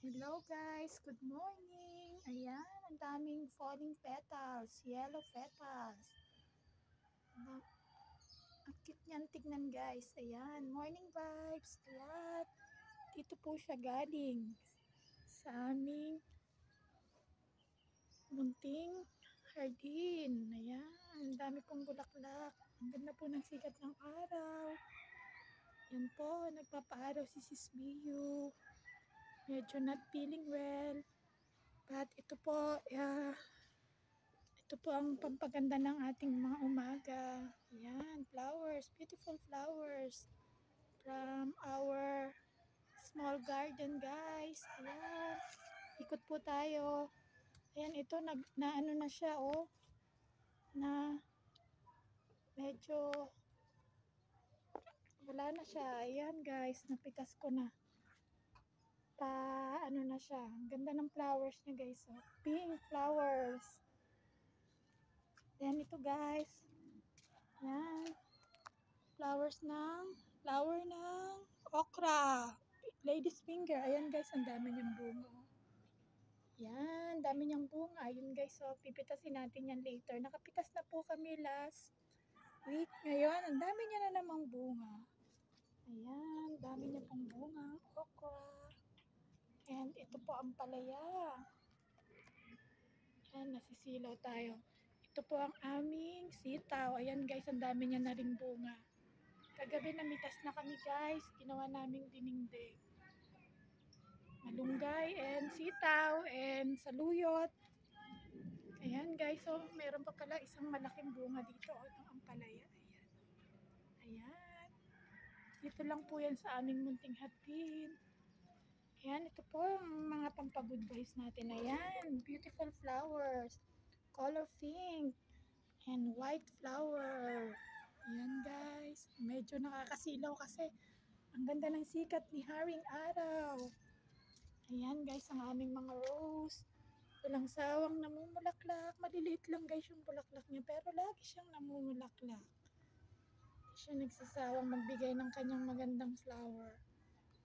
Hello guys, good morning. Ayan, ang daming falling petals, yellow petals. Ang cute niyan tignan guys. Ayan, morning vibes. Ayan, dito po siya galing sa aming munting hardin. Ayan, ang dami pong bulaklak. Ang ganda po ng sikat ng araw. Yan po, nagpapaaraw si Sis Miyu. Medyo not feeling well. But ito po, ito po ang pampaganda ng ating mga umaga. Ayan, flowers, beautiful flowers from our small garden guys. Ayan, ikot po tayo. Ayan, ito na ano na siya oh, na medyo wala na siya. Ayan guys, napitas ko na. Ano na siya. Ang ganda ng flowers niya guys. Oh. Pink flowers. Ayan ito guys. Ayan. Flower ng okra. Lady's finger. Ayan guys, ang dami niyang bunga. Yan, dami niyang bunga. Ayun guys, so pipitasin natin yan later. Nakapitas na po kami last week. Ngayon, ang dami niya na namang bunga. Ayan, dami niya pong bunga. Okra. And ito po ang palaya. Ayan, nasisilaw tayo. Ito po ang aming sitaw. Ayan guys, ang dami niya na rin bunga. Kagabi namitas na kami guys. Ginawa naming dinengdeng. Malunggay and sitaw and saluyot. Ayan guys, so meron pa pala isang malaking bunga dito ng ampalaya. Ayan. Ayan. Dito lang po yan sa aming munting hardin. Ayan, ito po ang mga pampagood vibes natin. Ayan, beautiful flowers. Color pink and white flower. Ayan guys, medyo nakakasilaw kasi ang ganda ng sikat ni Haring Araw. Ayan guys, ang aming mga rose. Walang sawang namumulaklak. Maliliit lang guys yung bulaklak niya, pero lagi siyang namumulaklak. Hindi siya nagsasawang magbigay ng kanyang magandang flower.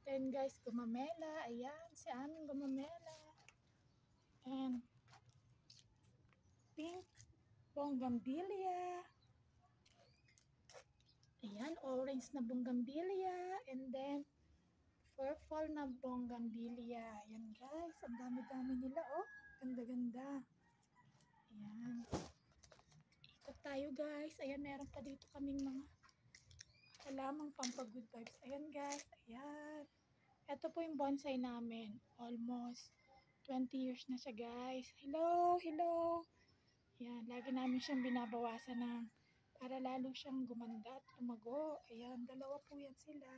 Then guys, gumamela. Ayan, si aming gumamela. And pink bougainvillea. Ayan, orange na bougainvillea. And then purple na bougainvillea. Ayan guys, ang dami-dami nila oh. Ganda-ganda. Ayan. Ikot tayo guys. Ayan, meron pa dito kaming mga halamang pampagood vibes. Ayan guys. Ayan. Ito po yung bonsai namin. Almost 20 years na siya guys. Hello, hello. Ayan, lagi namin siyang binabawasan ng para lalo siyang gumanda at lumago. Ayan, dalawa po yan sila.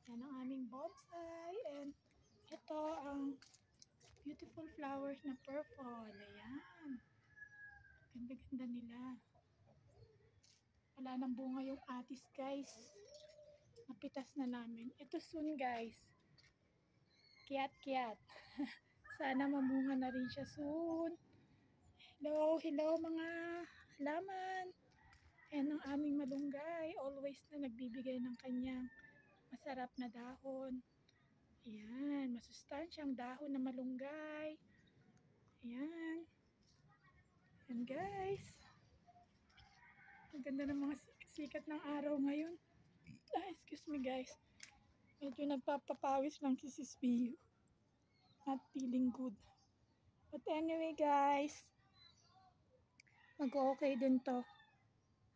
Yan ang aming bonsai. And ito ang beautiful flowers na purple. Ayan. Ganda-ganda nila. Wala nang bunga yung atis guys. Napitas na namin. Ito soon guys. Kiat-kiat. Sana mamunga na rin siya soon. Hello, hello mga halaman. And ang aming malunggay. Always na nagbibigay ng kanyang masarap na dahon. Ayan. Masustansyang dahon na malunggay. Ayan. Ayan guys. Ang ganda ng mga sikat ng araw ngayon. Excuse me guys. Medyo nagpapapawis lang si Sis Miyu. Not feeling good. But anyway guys. Mag-okay din to.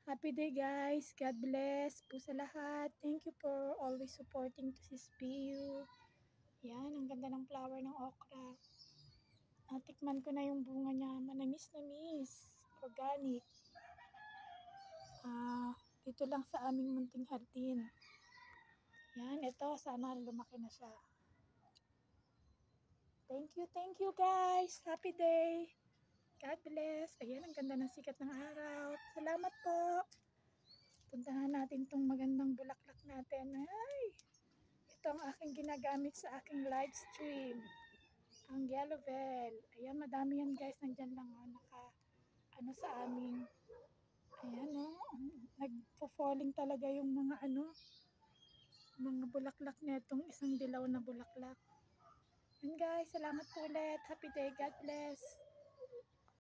Happy day guys. God bless po sa lahat. Thank you for always supporting to Sis Miyu. Yan. Ang ganda ng flower ng okra. Natikman ko na yung bunga niya. Manamis-namis. Organic. Dito lang sa aming munting hardin. Yan, ito, sana lumaki na siya. Thank you guys. Happy day. God bless. Ayan, ang ganda ng sikat ng araw. Salamat po. Puntahan natin tong magandang bulaklak natin. Ay, ito ang aking ginagamit sa aking live stream. Ang yellow bell. Ayan, madami yan guys. Nandyan lang ano sa aming. Ayan nagpo-falling talaga yung mga bulaklak netong isang dilaw na bulaklak. Yun guys, salamat po ulit. Happy day. God bless.